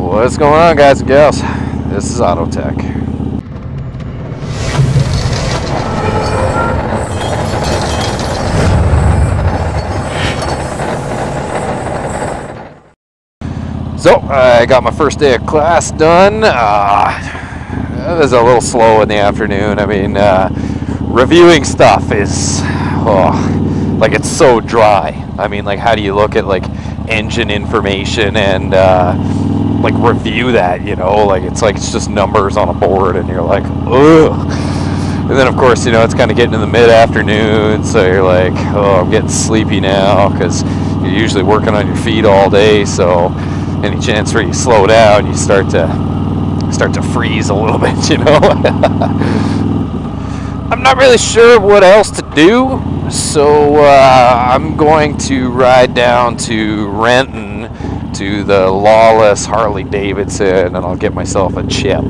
What's going on, guys and gals? This is Auto Tech. So, I got my first day of class done. It was a little slow in the afternoon. I mean, reviewing stuff is, like, it's so dry. I mean, like, how do you look at, like, engine information and, like, review that, you know? Like, it's just numbers on a board, and you're like, ugh. And then, of course, you know, it's kind of getting in the mid-afternoon, so you're like, oh, I'm getting sleepy now, because you're usually working on your feet all day, so any chance where you slow down, you start to freeze a little bit, you know? I'm not really sure what else to do, so I'm going to ride down to Renton to the Lawless Harley Davidson, and I'll get myself a chip.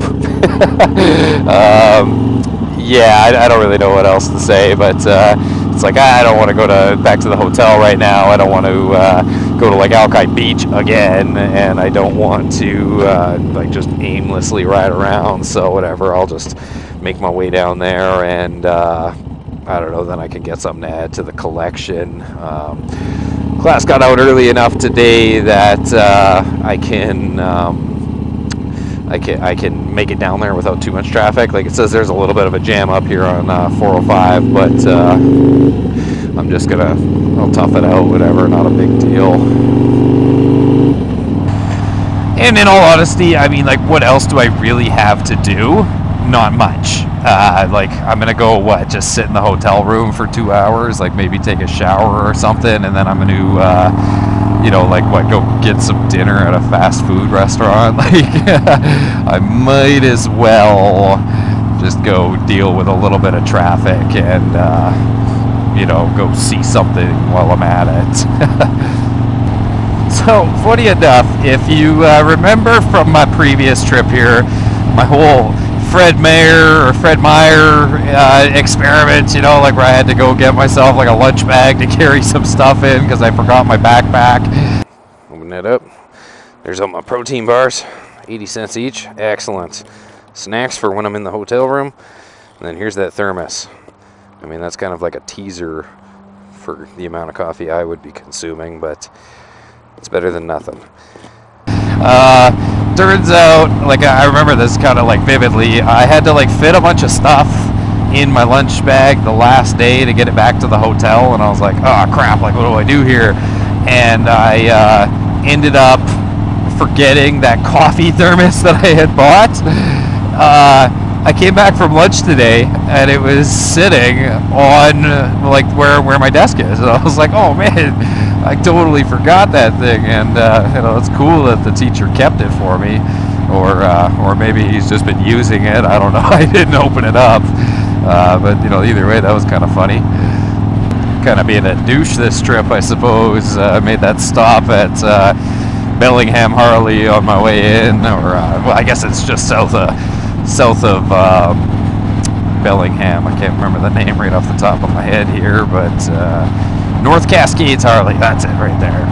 Yeah, I don't really know what else to say, but it's like I don't want to go back to the hotel right now. I don't want to go to like Alki Beach again, and I don't want to like just aimlessly ride around. So whatever, I'll just make my way down there, and I don't know, then I can get something to add to the collection. Class got out early enough today that I can make it down there without too much traffic. Like it says, there's a little bit of a jam up here on 405, but I'm just I'll tough it out, whatever, not a big deal. And in all honesty, I mean, like, what else do I really have to do? Not much. Like, I'm gonna go, just sit in the hotel room for 2 hours, like maybe take a shower or something, and then I'm gonna, you know, like, go get some dinner at a fast food restaurant. Like, I might as well just go deal with a little bit of traffic and, you know, go see something while I'm at it. So, funny enough, if you remember from my previous trip here, my whole Fred Meyer experiment, you know, like where I had to go get myself like a lunch bag to carry some stuff in because I forgot my backpack. Open that up. There's all my protein bars, 80 cents each. Excellent. Snacks for when I'm in the hotel room. And then here's that thermos. I mean, that's kind of like a teaser for the amount of coffee I would be consuming, but it's better than nothing. Turns out, like, I remember this kind of like vividly, I had to like fit a bunch of stuff in my lunch bag the last day to get it back to the hotel, and I was like, oh crap, like, what do I do here? And I ended up forgetting that coffee thermos that I had bought. I came back from lunch today, and it was sitting on like where my desk is, and I was like, oh man, I totally forgot that thing. And you know, it's cool that the teacher kept it for me, or maybe he's just been using it. I don't know. I didn't open it up, but you know, either way, that was kind of funny. Kind of being a douche this trip, I suppose. Made that stop at Bellingham Harley on my way in, or well, I guess it's just south of Bellingham. I can't remember the name right off the top of my head here, but North Cascades Harley, that's it right there.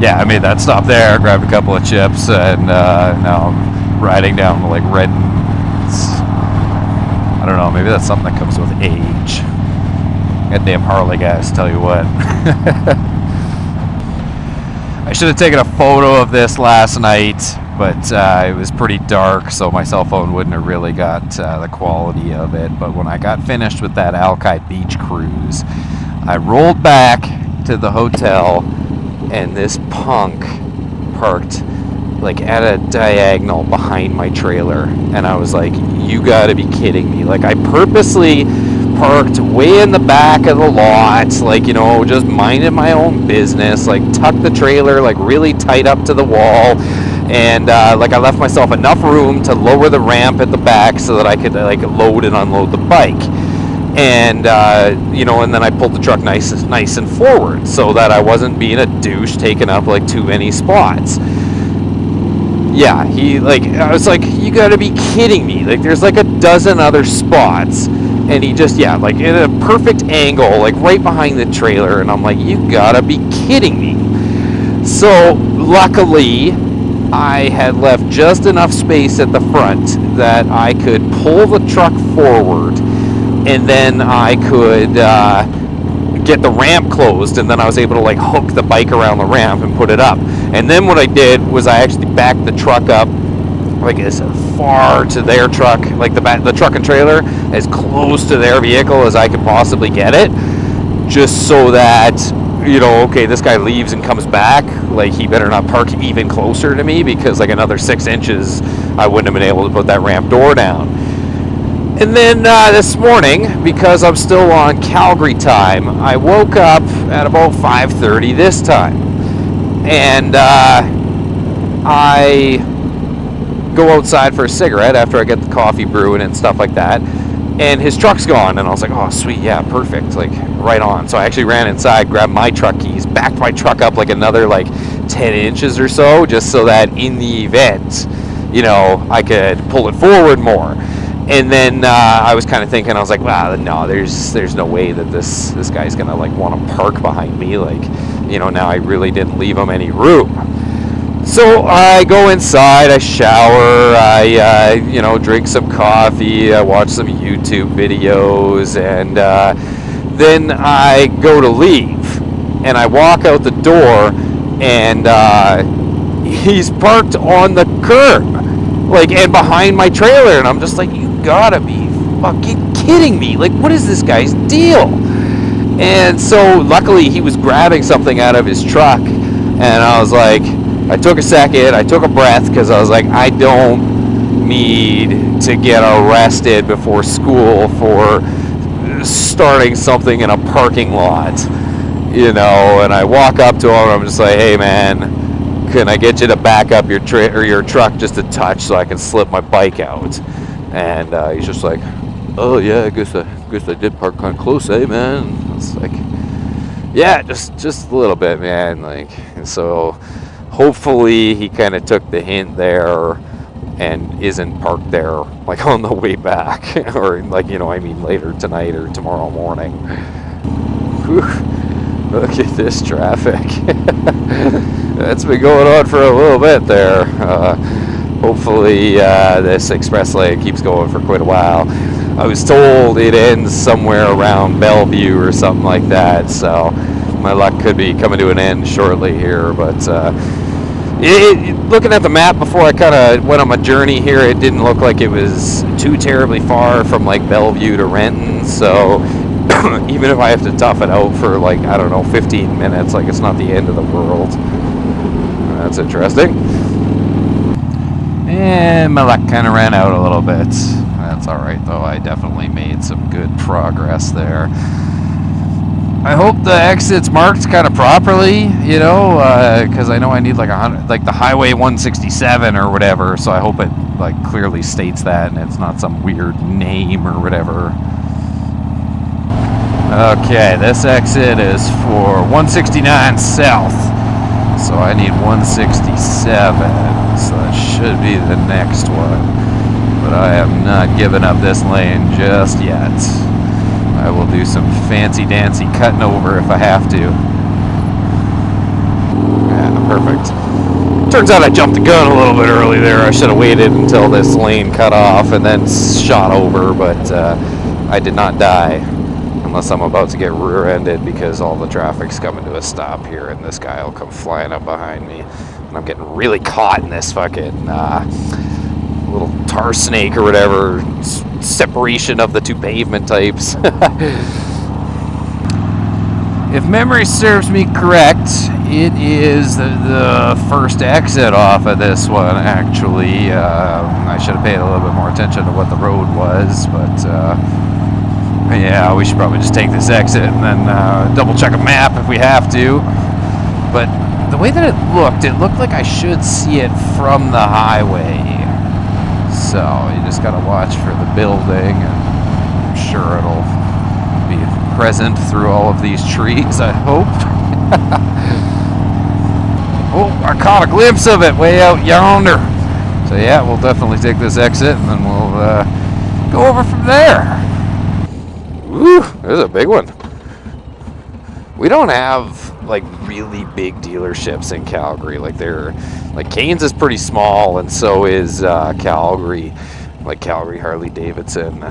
Yeah, I made that stop there, grabbed a couple of chips, and now I'm riding down to like Redden. I don't know, maybe that's something that comes with age. Goddamn Harley guys, tell you what. I should have taken a photo of this last night, but it was pretty dark, so my cell phone wouldn't have really got the quality of it. But when I got finished with that Alki Beach cruise, I rolled back to the hotel, and this punk parked like at a diagonal behind my trailer, and I was like, you gotta be kidding me. Like, I purposely parked way in the back of the lot, like, you know, just minding my own business, like tucked the trailer like really tight up to the wall, and like I left myself enough room to lower the ramp at the back so that I could like load and unload the bike. And you know, and then I pulled the truck nice and forward so that I wasn't being a douche taking up like too many spots. Yeah, I was like, you gotta be kidding me. Like, there's like a dozen other spots, and he just, yeah, like in a perfect angle, like right behind the trailer, and I'm like, you gotta be kidding me. So luckily, I had left just enough space at the front that I could pull the truck forward, and then I could get the ramp closed, and then I was able to like hook the bike around the ramp and put it up. And then what I did was I actually backed the truck up like as far to their truck, like the truck and trailer, as close to their vehicle as I could possibly get it, just so that, you know, okay, this guy leaves and comes back, like he better not park even closer to me, because like another 6 inches I wouldn't have been able to put that ramp door down. And then this morning, because I'm still on Calgary time, I woke up at about 5:30 this time, and I go outside for a cigarette after I get the coffee brewing and stuff like that, and his truck's gone, and I was like, oh sweet, yeah, perfect, like right on. So I actually ran inside, grabbed my truck keys, backed my truck up like another like 10 inches or so, just so that in the event, you know, I could pull it forward more. And then I was kind of thinking, I was like, wow, no, there's no way that this guy's gonna like want to park behind me, like, you know, now I really didn't leave him any room. So I go inside, I shower, I you know, drink some coffee, I watch some YouTube videos, and then I go to leave, and I walk out the door, and he's parked on the curb, like, and behind my trailer, and I'm just like, you gotta be fucking kidding me, like, what is this guy's deal? And so luckily he was grabbing something out of his truck, and I was like, I took a second, I took a breath, because I was like, I don't need to get arrested before school for starting something in a parking lot, you know. And I walk up to him, and I'm just like, hey man, can I get you to back up your truck just a touch so I can slip my bike out? And he's just like, oh yeah, I guess I did park kind of close, eh man? And I was like, yeah, just a little bit, man. Like, and so hopefully he kind of took the hint there and isn't parked there like on the way back, or like, you know, I mean later tonight or tomorrow morning. Whew. Look at this traffic. That's been going on for a little bit there. Hopefully this express lane keeps going for quite a while. I was told it ends somewhere around Bellevue or something like that, so my luck could be coming to an end shortly here. But looking at the map before I kind of went on my journey here, it didn't look like it was too terribly far from like Bellevue to Renton, so even if I have to tough it out for like, I don't know, 15 minutes, like it's not the end of the world. That's interesting. And my luck kind of ran out a little bit. That's alright though, I definitely made some good progress there. I hope the exit's marked kind of properly, you know, because I know I need like 100, like the Highway 167 or whatever, so I hope it like clearly states that and it's not some weird name or whatever. Okay, this exit is for 169 south, so I need 167, so that should be the next one, but I am not giving up this lane just yet. I will do some fancy-dancy cutting over if I have to. Yeah, perfect. Turns out I jumped the gun a little bit early there. I should have waited until this lane cut off and then shot over, but I did not die. Unless I'm about to get rear-ended because all the traffic's coming to a stop here and this guy will come flying up behind me. And I'm getting really caught in this fucking little tar snake or whatever separation of the two pavement types. If memory serves me correct, it is the first exit off of this one, actually. I should have paid a little bit more attention to what the road was, but yeah, we should probably just take this exit and then double check a map if we have to. But the way that it looked like I should see it from the highway. So you just gotta watch for the building, and I'm sure it'll be present through all of these trees, I hope. Oh, I caught a glimpse of it way out yonder. So yeah, we'll definitely take this exit and then we'll go over from there. Ooh, there's a big one. We don't have like really big dealerships in Calgary. Like Cairns is pretty small, and so is Calgary, like Calgary Harley Davidson.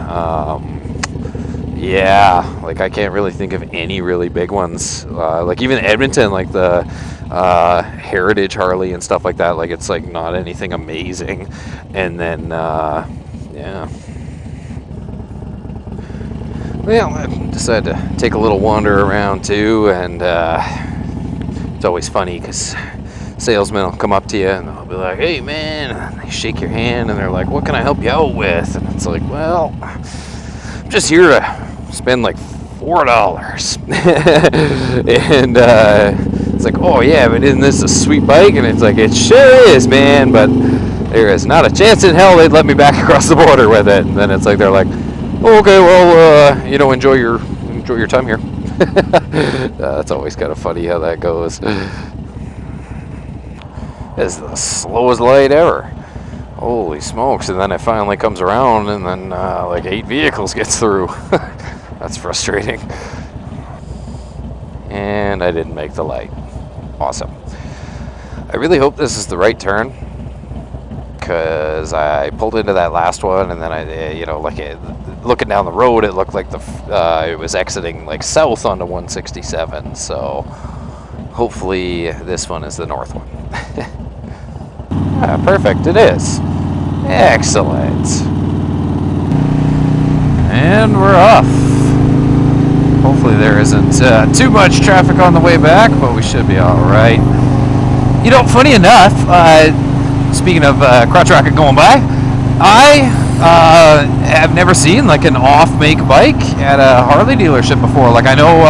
Yeah, like I can't really think of any really big ones. Like even Edmonton, like the Heritage Harley and stuff like that. Like it's like not anything amazing. And then yeah. Well, I decided to take a little wander around too, and it's always funny because salesmen will come up to you and they'll be like, "Hey man," and they shake your hand and they're like, "What can I help you out with?" And it's like, "Well, I'm just here to spend like $4." And it's like, "Oh yeah, but isn't this a sweet bike?" And it's like, "It sure is, man, but there is not a chance in hell they'd let me back across the border with it." And then it's like they're like, "Oh, okay, well, you know, enjoy your time here." That's always kind of funny how that goes. It's the slowest light ever. Holy smokes. And then it finally comes around and then like 8 vehicles gets through. That's frustrating. And I didn't make the light. Awesome. I really hope this is the right turn, because I pulled into that last one and then I, you know, like looking down the road, it looked like it was exiting like south onto 167. So hopefully this one is the north one. Ah, perfect, it is. Excellent. And we're off. Hopefully there isn't too much traffic on the way back, but we should be all right. You know, funny enough, speaking of crotch rocket going by, I have never seen like an off-make bike at a Harley dealership before. Like I know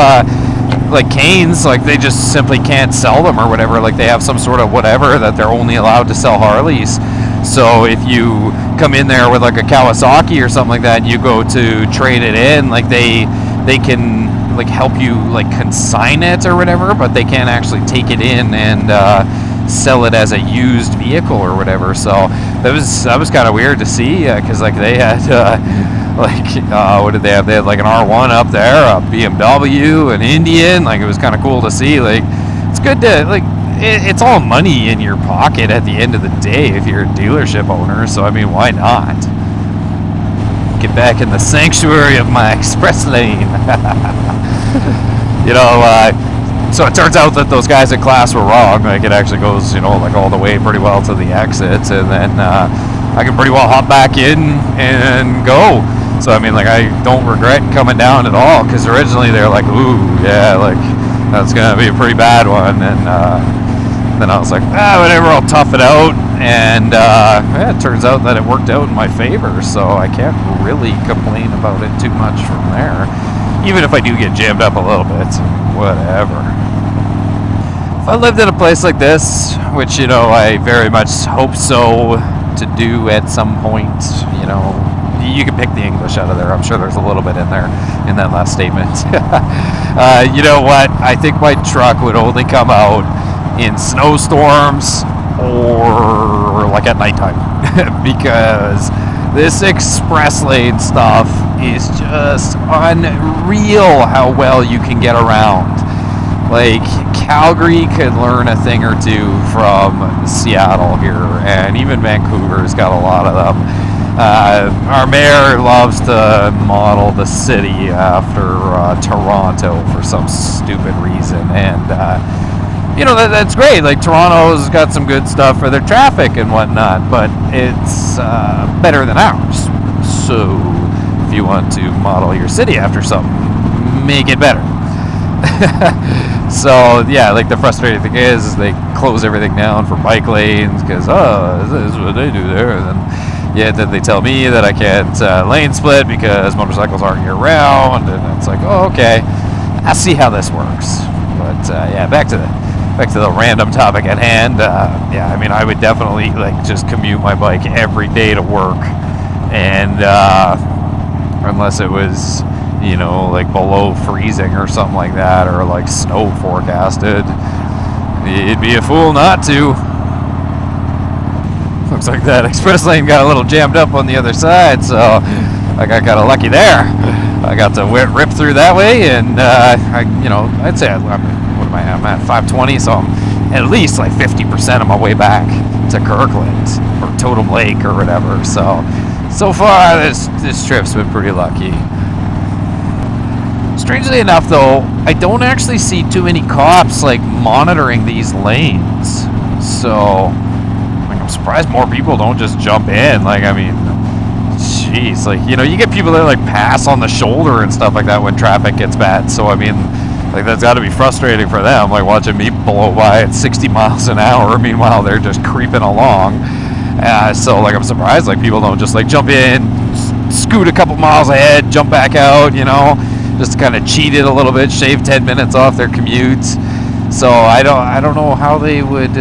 like Cairns, like they just simply can't sell them or whatever. Like they have some sort of whatever that they're only allowed to sell Harleys. So if you come in there with like a Kawasaki or something like that and you go to trade it in, like they can like help you like consign it or whatever, but they can't actually take it in and sell it as a used vehicle or whatever. So that was kind of weird to see, because like they had what did they have? They had like an R1 up there, a BMW, an Indian. Like it was kind of cool to see. Like it's good to like it's all money in your pocket at the end of the day if you're a dealership owner. So I mean, why not? Get back in the sanctuary of my express lane. You know, so it turns out that those guys in class were wrong. Like it actually goes, you know, like all the way pretty well to the exits, and then I can pretty well hop back in and go. So I mean, like I don't regret coming down at all, because originally they were like, "Ooh, yeah, like that's gonna be a pretty bad one," and then I was like, whatever, I'll tough it out. And yeah, it turns out that it worked out in my favor, so I can't really complain about it too much from there. Even if I do get jammed up a little bit, whatever. If I lived in a place like this, which, you know, I very much hope so to do at some point, you know, you can pick the English out of there. I'm sure there's a little bit in there in that last statement. You know what? I think my truck would only come out in snowstorms or like at nighttime, because this express lane stuff is just unreal how well you can get around. Like Calgary could learn a thing or two from Seattle here, and even Vancouver's got a lot of them. Our mayor loves to model the city after Toronto for some stupid reason, and you know, that's great. Like Toronto's got some good stuff for their traffic and whatnot, but it's better than ours. So if you want to model your city after something, make it better. So yeah, like the frustrating thing is they close everything down for bike lanes because this is what they do there. And then yeah, then they tell me that I can't lane split because motorcycles aren't year round, and it's like, oh, okay, I see how this works. But yeah, back to the random topic at hand. Yeah, I mean, I would definitely like just commute my bike every day to work, and unless it was, you know, like below freezing or something like that, or like snow forecasted, it'd be a fool not to. Looks like that express lane got a little jammed up on the other side, so I got kind of lucky there. I got to rip through that way, and you know, I'd say I what am I? I'm at 520, so I'm at least like 50% of my way back to Kirkland or Totem Lake or whatever. So far this trip's been pretty lucky. Strangely enough, though, I don't actually see too many cops like monitoring these lanes. So like, I'm surprised more people don't just jump in. Like, I mean, jeez, like, you know, you get people that like pass on the shoulder and stuff like that when traffic gets bad. So I mean, like, that's got to be frustrating for them, like watching me blow by at 60 miles an hour. Meanwhile, they're just creeping along. So like, I'm surprised like people don't just like jump in, scoot a couple miles ahead, jump back out, you know, just to kind of cheat it a little bit, shave 10 minutes off their commute. So I don't know how they would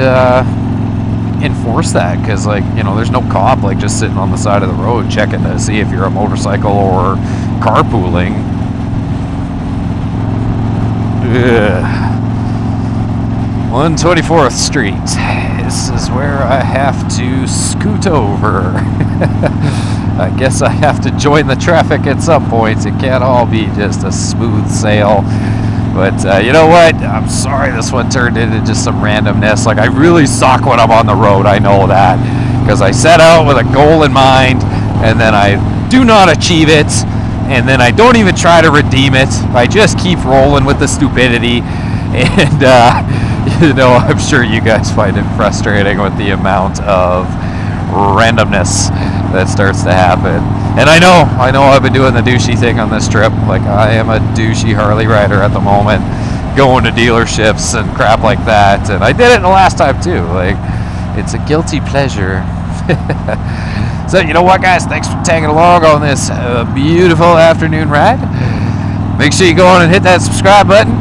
enforce that, because like, you know, there's no cop like just sitting on the side of the road checking to see if you're a motorcycle or carpooling. Ugh. 124th Street. This is where I have to scoot over. I guess I have to join the traffic at some points. It can't all be just a smooth sail. But you know what? I'm sorry this one turned into just some randomness. Like, I really suck when I'm on the road. I know that. Because I set out with a goal in mind, and then I do not achieve it. And then I don't even try to redeem it. I just keep rolling with the stupidity. And, you know, I'm sure you guys find it frustrating with the amount of randomness that starts to happen. And I know I've been doing the douchey thing on this trip. Like, I am a douchey Harley rider at the moment, going to dealerships and crap like that. And I did it the last time too. Like, it's a guilty pleasure. So, you know what, guys? Thanks for tagging along on this beautiful afternoon ride. Make sure you go on and hit that subscribe button.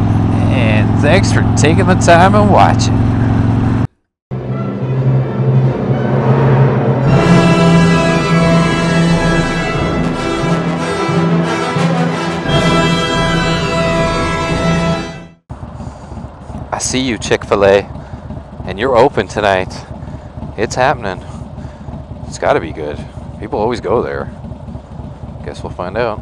And thanks for taking the time and watching. I see you, Chick-fil-A, and you're open tonight. It's happening. It's got to be good. People always go there. Guess we'll find out.